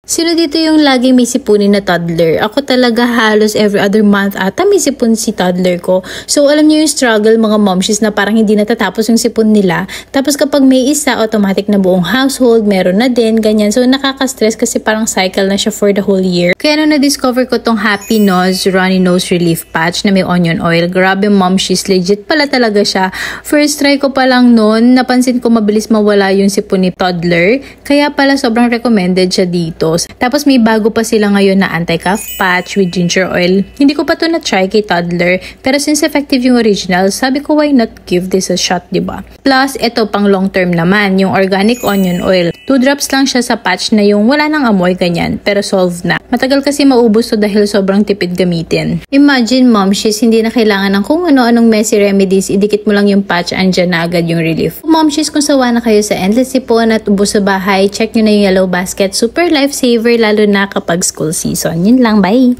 Sino dito yung laging may sipunin na toddler? Ako talaga halos every other month ata may sipon si toddler ko. So alam niyo yung struggle mga momshies na parang hindi natatapos yung sipon nila. Tapos kapag may isa, automatic na buong household, meron na din, ganyan. So nakaka-stress kasi parang cycle na siya for the whole year. Kaya nung na-discover ko tong Happy Nose Runny Nose Relief Patch na may onion oil, grabe momshies, legit pala talaga siya. First try ko pa lang noon, napansin ko mabilis mawala yung sipon ni toddler. Kaya pala sobrang recommended siya dito. Tapos may bago pa sila ngayon na anti-cough patch with ginger oil. Hindi ko pa to na-try kay toddler, pero since effective yung original, sabi ko why not give this a shot, diba? Plus, ito pang long term naman, yung organic onion oil. 2 drops lang siya sa patch na yung wala nang amoy ganyan, pero solved na. Matagal kasi maubos to dahil sobrang tipid gamitin. Imagine momshies, hindi na kailangan ng kung ano-anong messy remedies, idikit mo lang yung patch, andyan na agad yung relief. Momshies, kung sawa na kayo sa endless sipon at ubos sa bahay, check nyo na yung yellow basket. Super lifesaver lalo na kapag school season. Yun lang, bye!